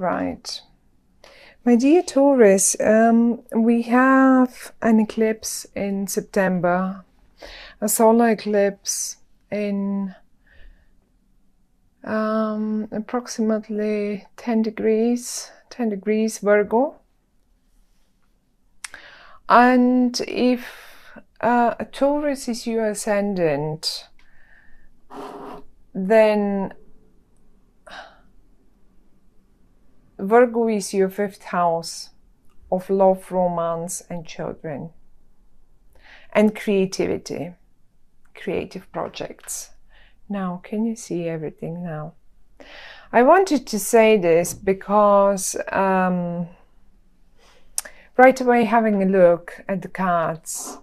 right. My dear Taurus, we have an eclipse in September, a solar eclipse in approximately 10 degrees Virgo. And if Taurus is your ascendant, then Virgo is your 5th house of love, romance and children and creativity, creative projects. Now, can you see everything now? I wanted to say this because right away, having a look at the cards,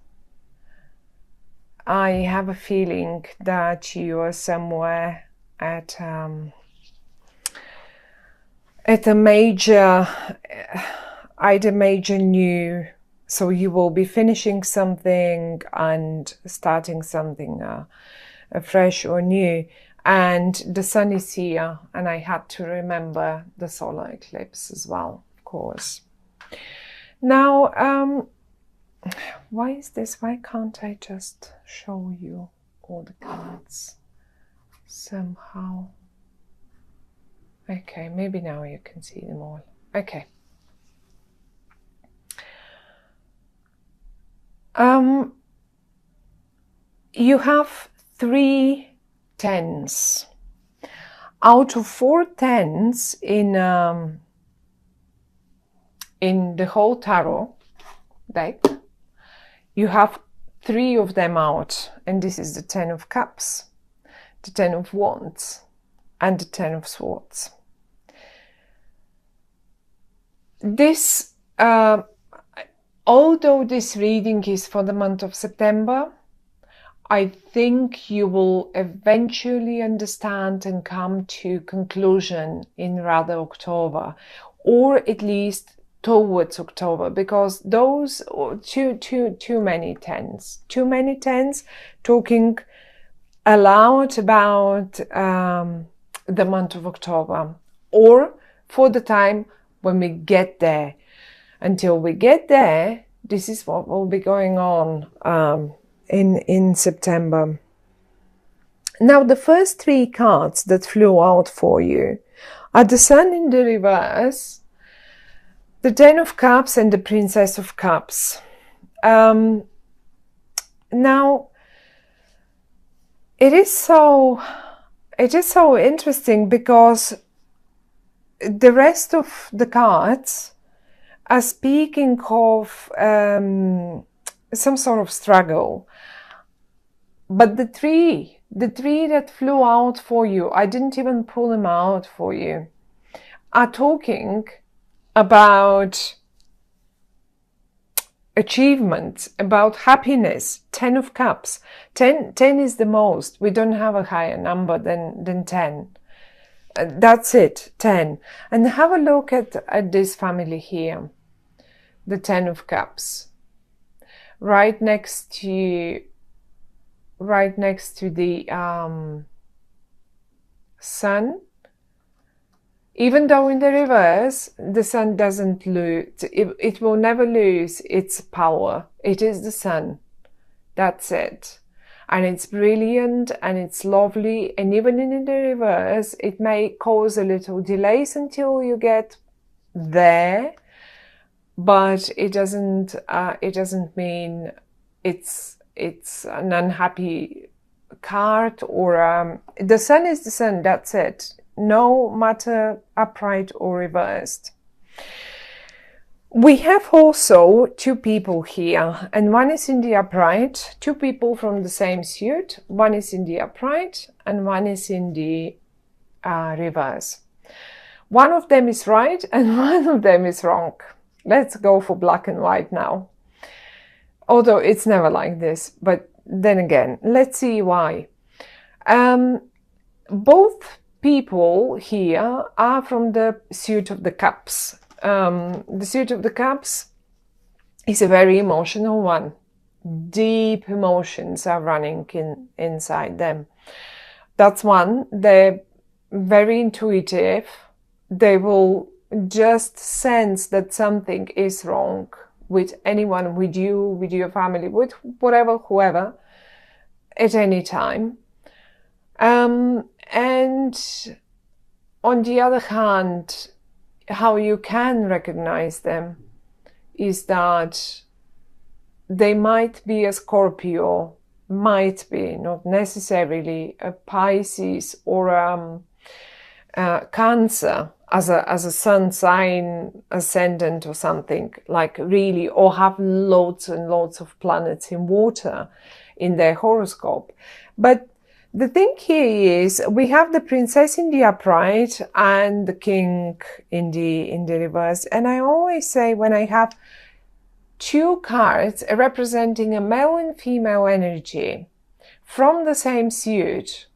I have a feeling that you are somewhere at a major, either major new, so you will be finishing something and starting something fresh or new, and the sun is here, and I had to remember the solar eclipse as well, of course. Now, why is this? Why can't I just show you all the cards somehow? Okay, maybe now you can see them all. Okay. You have 3 10s. Out of 4 10s in the whole tarot deck, you have 3 of them out, and this is the 10 of Cups, the 10 of Wands, and the 10 of Swords. This, although this reading is for the month of September, I think you will eventually understand and come to conclusion in rather October, or at least towards October, because those too many 10s talking aloud about the month of October, or for the time when we get there. Until we get there, this is what will be going on in September. Now, the first 3 cards that flew out for you are the Sun in the reverse, the 10 of Cups and the Princess of Cups. Now, it is so interesting because the rest of the cards are speaking of some sort of struggle. But the three that flew out for you, I didn't even pull them out for you, are talking about achievement, about happiness. 10 of Cups. 10 is the most. We don't have a higher number than 10. That's it, 10. And have a look at this family here, the 10 of Cups, right next to the Sun. Even though in the reverse, the Sun doesn't lose, it will never lose its power. It is the Sun. That's it. And it's brilliant and it's lovely. And even in the reverse, it may cause a little delays until you get there. But it doesn't mean it's an unhappy card, or the Sun is the Sun. That's it. No matter upright or reversed. We have also 2 people here, and one is in the upright, 2 people from the same suit. One is in the upright and one is in the reverse. One of them is right and one of them is wrong. Let's go for black and white now. Although it's never like this, but then again, let's see why. Both people here are from the suit of the Cups. The suit of the Cups is a very emotional one. Deep emotions are running inside them. That's one. They're very intuitive. They will just sense that something is wrong with anyone, with you, with your family, with whatever, whoever, at any time. And on the other hand, how you can recognize them is that they might be a Scorpio, might be, not necessarily a Pisces or Cancer as a sun sign ascendant or something, like really, or have loads and loads of planets in water in their horoscope. But the thing here is we have the princess in the upright and the king in the reverse. And I always say, when I have two cards representing a male and female energy from the same suit,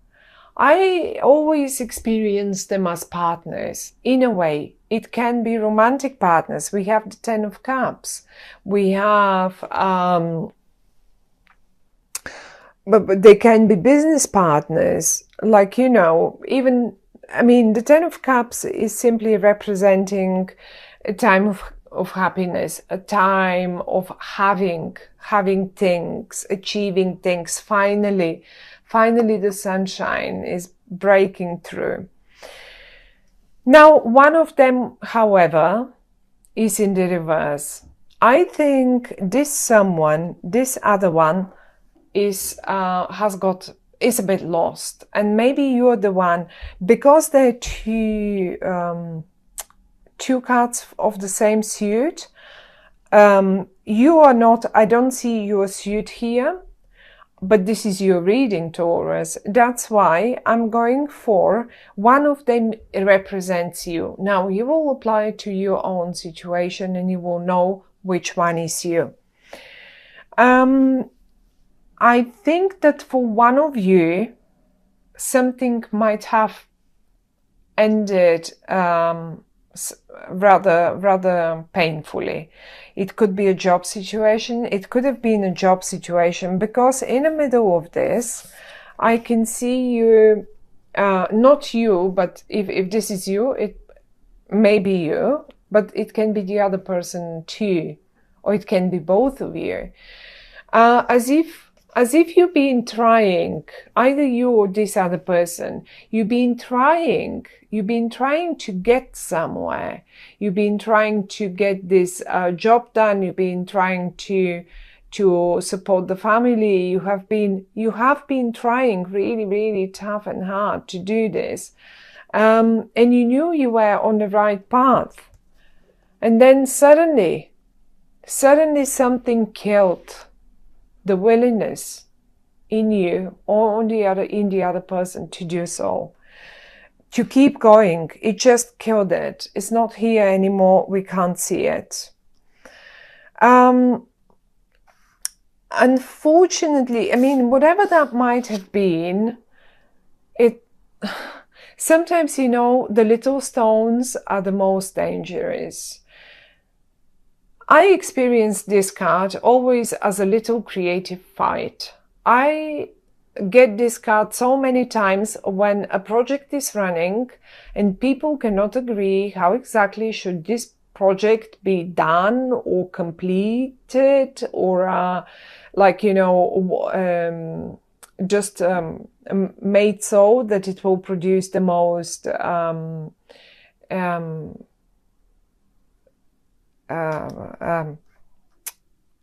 I always experience them as partners. In a way, it can be romantic partners. We have the Ten of Cups. We have, but they can be business partners. Like, you know, even, I mean, the Ten of Cups is simply representing a time of happiness, a time of having things, achieving things. Finally, the sunshine is breaking through. Now, one of them, however, is in the reverse. I think this other one is is a bit lost, and maybe you're the one, because there are two cards of the same suit. You are not. I don't see your suit here. But this is your reading, Taurus. That's why I'm going for one of them represents you. Now, you will apply it to your own situation and you will know which one is you. I think that for one of you, something might have ended rather painfully. It could be a job situation. It could have been a job situation, because in the middle of this, I can see you, not you, but if this is you, it may be you, but it can be the other person too, or it can be both of you. As if you've been trying, either you or this other person, you've been trying to get somewhere. You've been trying to get this job done. You've been trying to support the family. You have been trying really, really tough and hard to do this. And you knew you were on the right path. And then suddenly something killed the willingness in you or in the other person to do so, to keep going. It just killed it. It's not here anymore. We can't see it. Unfortunately, I mean, whatever that might have been, sometimes, you know, the little stones are the most dangerous. I experienced this card always as a little creative fight. I get this card so many times when a project is running and people cannot agree how exactly should this project be done or completed, or like, you know, just made so that it will produce the most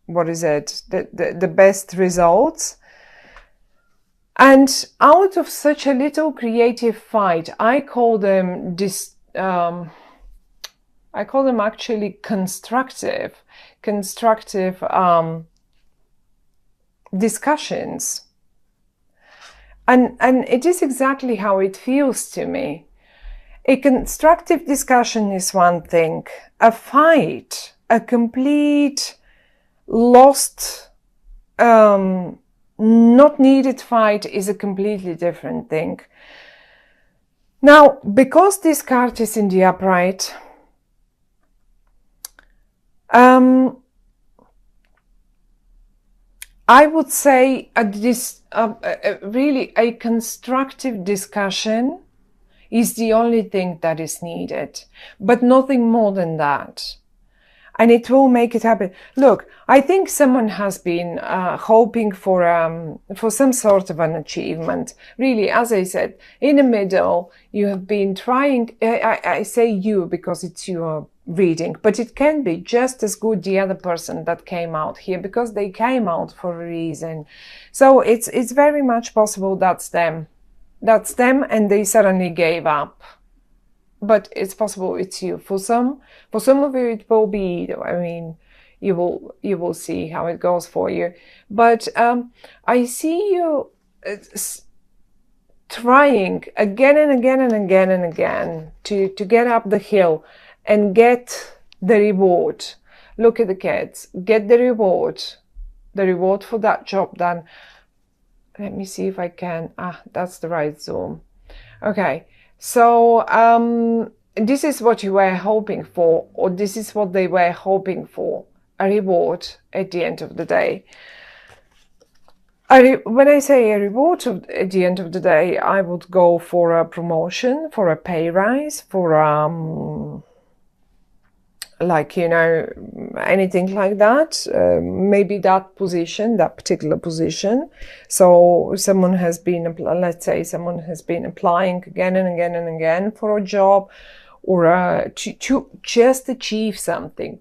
what is it? The best results. And out of such a little creative fight, I call them actually constructive discussions. And it is exactly how it feels to me. A constructive discussion is one thing. A fight, a complete lost, not needed fight, is a completely different thing. Now, because this card is in the upright, I would say this really a constructive discussion is the only thing that is needed, but nothing more than that. And it will make it happen. Look, I think someone has been hoping for some sort of an achievement. Really, as I said, in the middle, you have been trying. I say you because it's your reading, but it can be just as good the other person that came out here, because they came out for a reason. So it's very much possible that's them. That's them, and they suddenly gave up. But it's possible it's you. For some of you, it will be, I mean, you will see how it goes for you. But I see you trying again and again and again and again to get up the hill and get the reward. Look at the kids. Get the reward for that job done. Let me see if I can. That's the right zoom. Okay. So this is what you were hoping for, or this is what they were hoping for, a reward at the end of the day. When I say a reward at the end of the day, I would go for a promotion, for a pay rise, for like, you know, anything like that. Maybe that position, that particular position. So someone has been, let's say someone has been applying again and again and again for a job, or to just achieve something,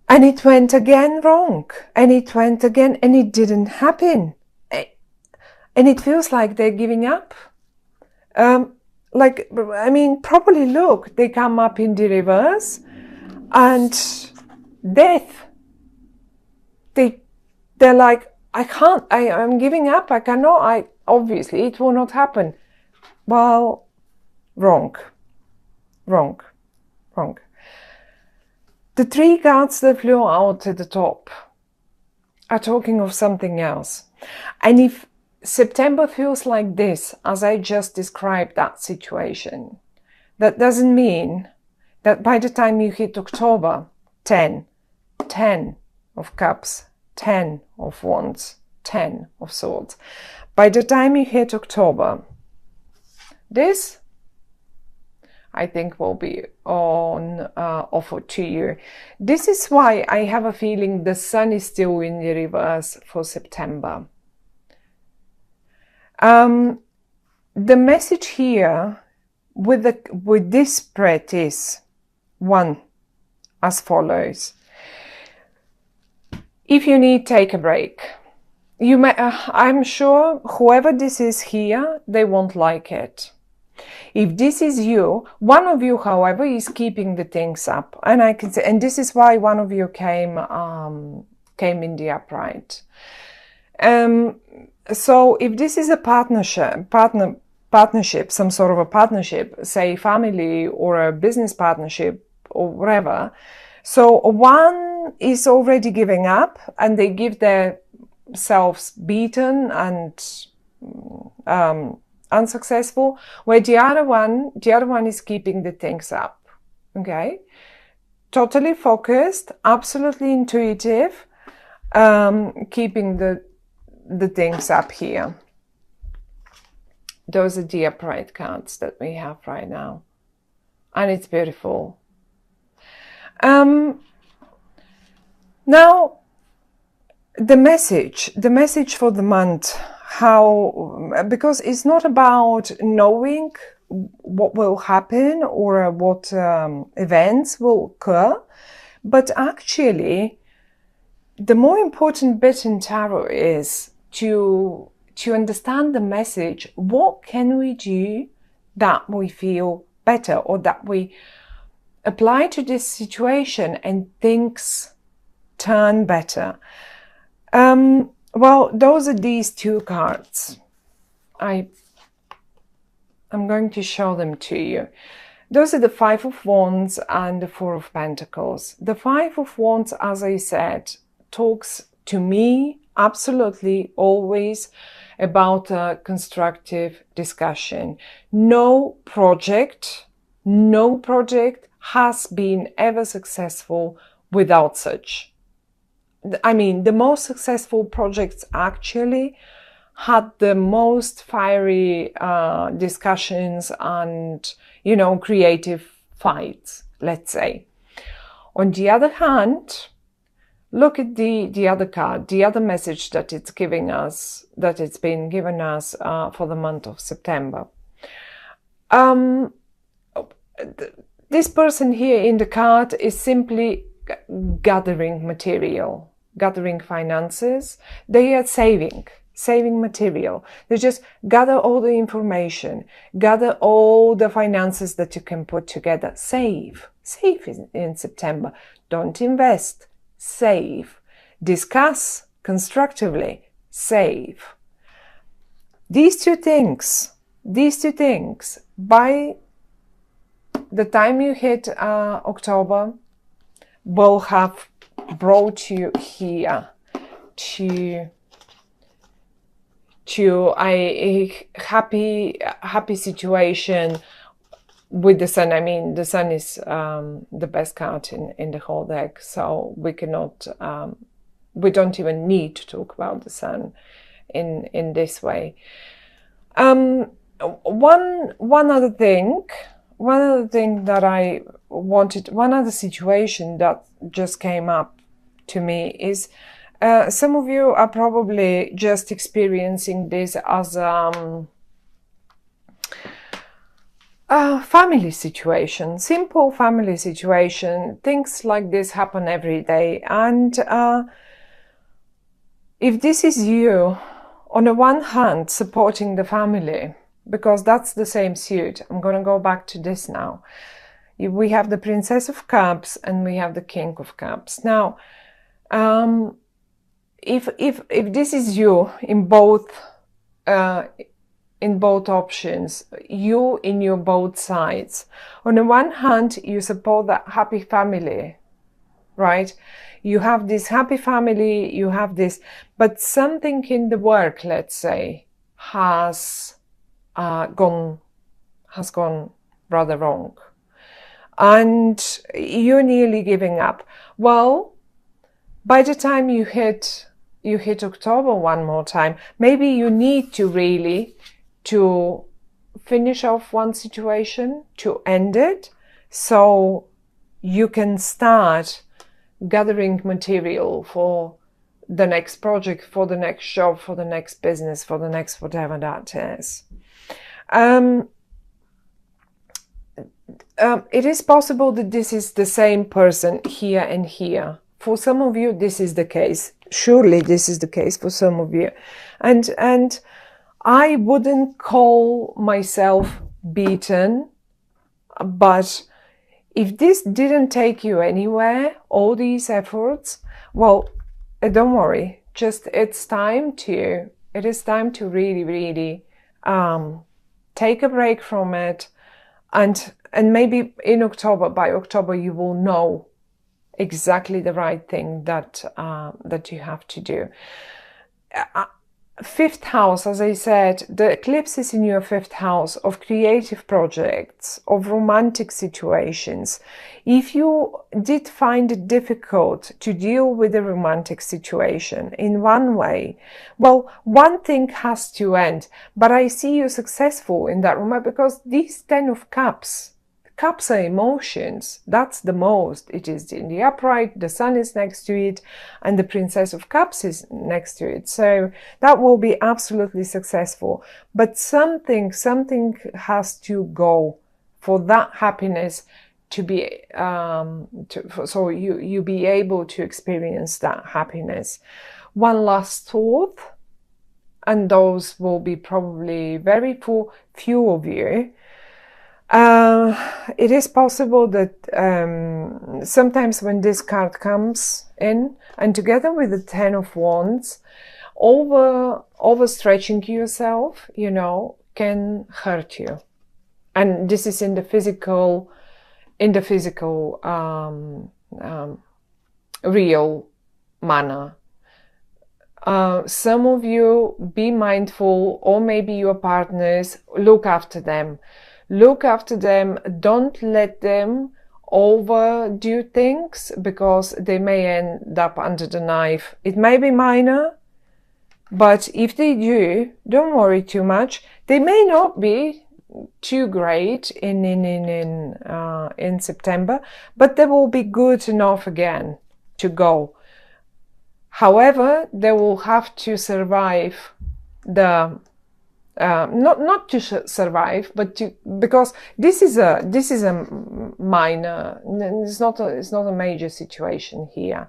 And it went again wrong, and it went again, and it didn't happen. And it feels like they're giving up. Like, I mean, probably look, they come up in the reverse, and death. They're like, I can't, I'm giving up, I cannot, obviously it will not happen. Well, wrong. The three cards that flew out at the top are talking of something else. And if September feels like this, as I just described that situation, that doesn't mean that by the time you hit October, 10 of cups, 10 of wands, 10 of swords. By the time you hit October, this, I think, will be on offer to you. This is why I have a feeling the sun is still in the reverse for September. The message here with this spread is one, as follows. If you need, take a break. You may, I'm sure whoever this is here, they won't like it. If this is you, one of you, however, is keeping the things up, and I can say, and this is why one of you came in the upright. So if this is a partnership, some sort of a partnership, say family or a business partnership or whatever, so one is already giving up and they give themselves beaten and unsuccessful, where the other one is keeping the things up. Okay, totally focused, absolutely intuitive, keeping the things up here. Those are the upright cards that we have right now, and it's beautiful. Now the message for the month, because it's not about knowing what will happen or what events will occur, but actually the more important bit in tarot is to understand the message. What can we do that we feel better, or that we apply to this situation and things turn better? Well, those are these two cards. I'm going to show them to you. Those are the Five of Wands and the Four of Pentacles. The Five of Wands, as I said, talks to me absolutely always about a constructive discussion. No project has been ever successful without such. I mean, the most successful projects actually had the most fiery discussions and, you know, creative fights, let's say. On the other hand, look at the other card, the other message that it's giving us, that it's been given us for the month of September. This person here in the card is simply gathering material, gathering finances. They are saving material. They just gather all the information, gather all the finances that you can put together. Save in September. Don't invest. Save. Discuss constructively. Save. These two things, by the time you hit October, will have brought you here to a happy situation with the sun. I mean, the sun is the best card in the whole deck, so we cannot, we don't even need to talk about the sun in this way. One other thing that I wanted, one other situation that just came up to me is some of you are probably just experiencing this as a family situation, simple family situation. Things like this happen every day. And if this is you, on the one hand, supporting the family, because that's the same suit. I'm going to go back to this now. We have the Princess of Cups and we have the King of Cups. Now, if this is you in both options, you in your both sides. On the one hand, you support that happy family, right? You have this happy family, you have this, but something in the work, let's say, has gone rather wrong, and you're nearly giving up. Well, by the time you hit October one more time, maybe you need to really to finish off one situation, to end it, so you can start gathering material for the next project, for the next job, for the next business, for the next whatever that is. It is possible that this is the same person here and here. For some of you, this is the case. Surely this is the case for some of you. And I wouldn't call myself beaten, but if this didn't take you anywhere, all these efforts, well, don't worry. Just it is time to really, really take a break from it, and maybe in October, by October, you will know exactly the right thing that you have to do. Fifth house, as I said, the eclipse is in your fifth house of creative projects, of romantic situations. If you did find it difficult to deal with a romantic situation in one way, well, one thing has to end. But I see you successful in that room, because these 10 of Cups are emotions. That's the most. It is in the upright, the sun is next to it, and the Princess of Cups is next to it. So that will be absolutely successful. But something has to go for that happiness to be, so you be able to experience that happiness. One last thought, and those will be probably very few of you. It is possible that sometimes when this card comes in, and together with the 10 of Wands, overstretching yourself, you know, can hurt you. And this is in the physical real manner. Some of you, be mindful, or maybe your partners, look after them. Look after them. Don't let them overdo things, because they may end up under the knife. It may be minor, But if they do, don't worry too much. They may not be too great in September, but they will be good enough again to go. However, they will have to survive the not to survive, but to, because this is a minor. It's not a major situation here.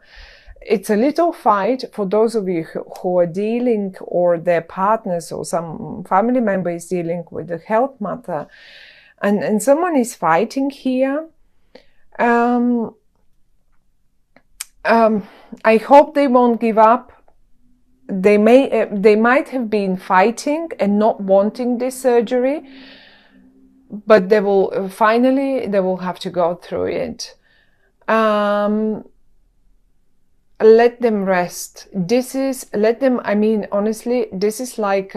It's a little fight for those of you who are dealing, or their partners or some family member is dealing with the health matter, and someone is fighting here. I hope they won't give up. They might have been fighting and not wanting this surgery, but they will finally have to go through it. Let them rest. I mean, honestly, this is like,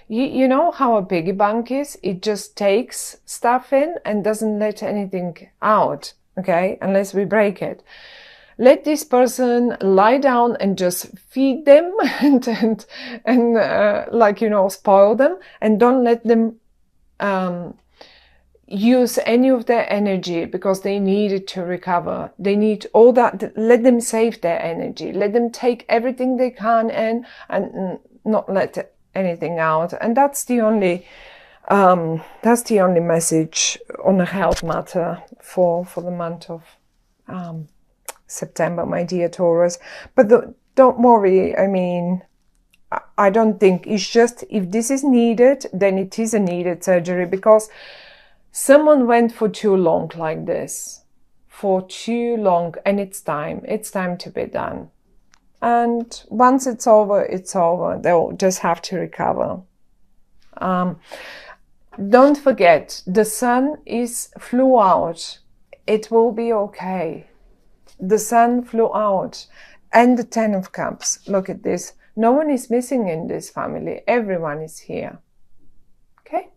you know how a piggy bank is? It just takes stuff in and doesn't let anything out, okay? Unless we break it. Let this person lie down and just feed them and like, you know, spoil them, and don't let them, use any of their energy, because they need it to recover. They need all that. Let them save their energy. Let them take everything they can in and not let anything out. And that's the only message on a health matter for the month of September, my dear Taurus. But don't worry. I mean, I don't think it's just, if this is needed, then it is a needed surgery, because someone went for too long like this, for too long, and it's time to be done. And once it's over, it's over. They'll just have to recover. Don't forget, the sun flew out. It will be okay. The sun flew out. And the 10 of Cups. Look at this. No one is missing in this family. Everyone is here. Okay?